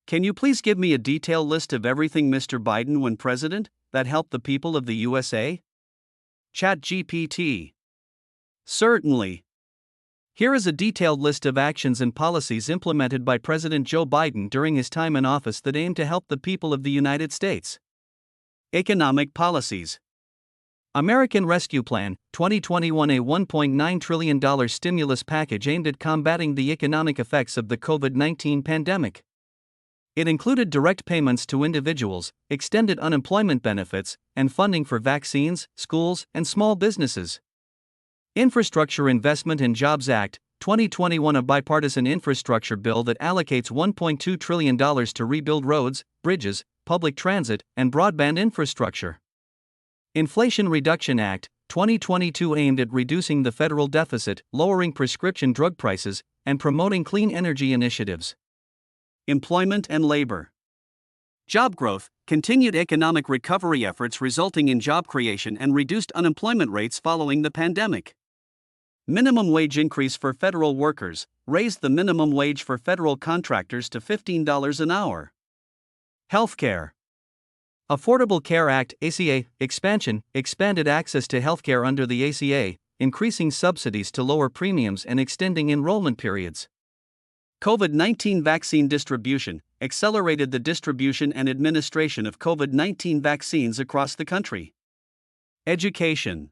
Can you please give me a detailed list of everything Mr. Biden when president that helped the people of the USA? ChatGPT. Certainly. Here is a detailed list of actions and policies implemented by President Joe Biden during his time in office that aim to help the people of the United States. Economic policies. American Rescue Plan, 2021, a $1.9 trillion stimulus package aimed at combating the economic effects of the COVID-19 pandemic. It included direct payments to individuals, extended unemployment benefits, and funding for vaccines, schools, and small businesses. Infrastructure Investment and Jobs Act, 2021, a bipartisan infrastructure bill that allocates $1.2 trillion to rebuild roads, bridges, public transit, and broadband infrastructure. Inflation Reduction Act, 2022, aimed at reducing the federal deficit, lowering prescription drug prices, and promoting clean energy initiatives. Employment and labor. Job growth, continued economic recovery efforts resulting in job creation and reduced unemployment rates following the pandemic. Minimum wage increase for federal workers, raised the minimum wage for federal contractors to $15 an hour. Healthcare. Affordable Care Act, ACA, expansion, expanded access to healthcare under the ACA, increasing subsidies to lower premiums and extending enrollment periods. COVID-19 vaccine distribution, accelerated the distribution and administration of COVID-19 vaccines across the country. Education.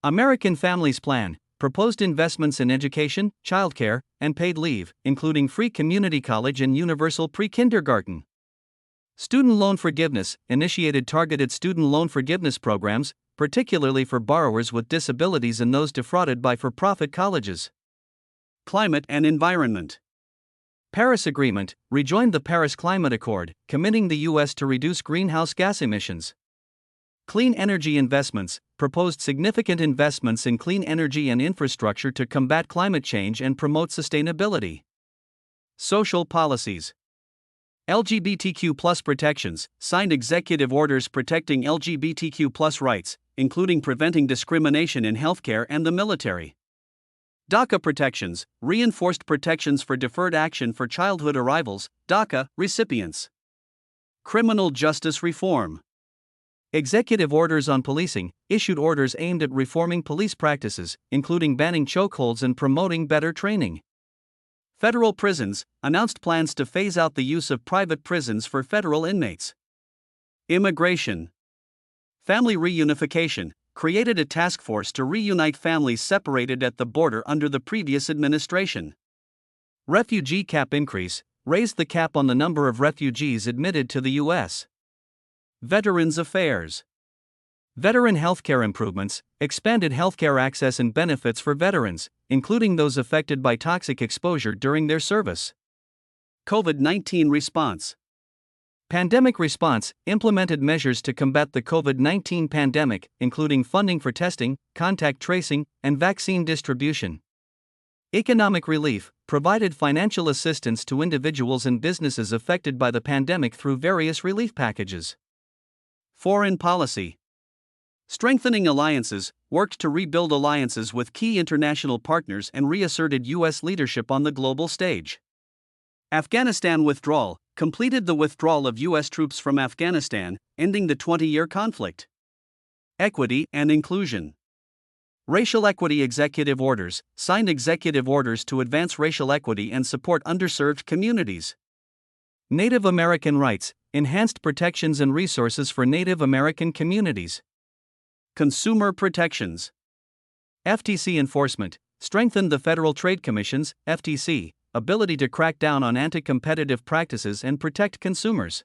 American Families Plan, proposed investments in education, childcare, and paid leave, including free community college and universal pre-kindergarten. Student loan forgiveness, initiated targeted student loan forgiveness programs, particularly for borrowers with disabilities and those defrauded by for-profit colleges. Climate and environment. Paris Agreement, rejoined the Paris Climate Accord, committing the U.S. to reduce greenhouse gas emissions. Clean energy investments, proposed significant investments in clean energy and infrastructure to combat climate change and promote sustainability. Social policies. LGBTQ+ protections, signed executive orders protecting LGBTQ+ rights, including preventing discrimination in healthcare and the military. DACA protections, reinforced protections for deferred action for childhood arrivals, DACA, recipients. Criminal justice reform. Executive orders on policing, issued orders aimed at reforming police practices, including banning chokeholds and promoting better training. Federal prisons, announced plans to phase out the use of private prisons for federal inmates. Immigration. Family reunification, created a task force to reunite families separated at the border under the previous administration. Refugee cap increase, raised the cap on the number of refugees admitted to the U.S. Veterans Affairs. Veteran healthcare improvements, expanded healthcare access and benefits for veterans, including those affected by toxic exposure during their service. COVID-19 response. Pandemic response, implemented measures to combat the COVID-19 pandemic, including funding for testing, contact tracing, and vaccine distribution. Economic relief, provided financial assistance to individuals and businesses affected by the pandemic through various relief packages. Foreign policy. Strengthening alliances, worked to rebuild alliances with key international partners and reasserted U.S. leadership on the global stage. Afghanistan withdrawal, completed the withdrawal of U.S. troops from Afghanistan, ending the 20-year conflict. Equity and inclusion. Racial equity executive orders, signed executive orders to advance racial equity and support underserved communities. Native American rights, enhanced protections and resources for Native American communities. Consumer protections. FTC enforcement, strengthened the Federal Trade Commission's, FTC, ability to crack down on anti-competitive practices and protect consumers.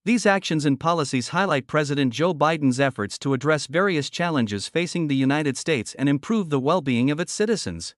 These actions and policies highlight President Joe Biden's efforts to address various challenges facing the United States and improve the well-being of its citizens.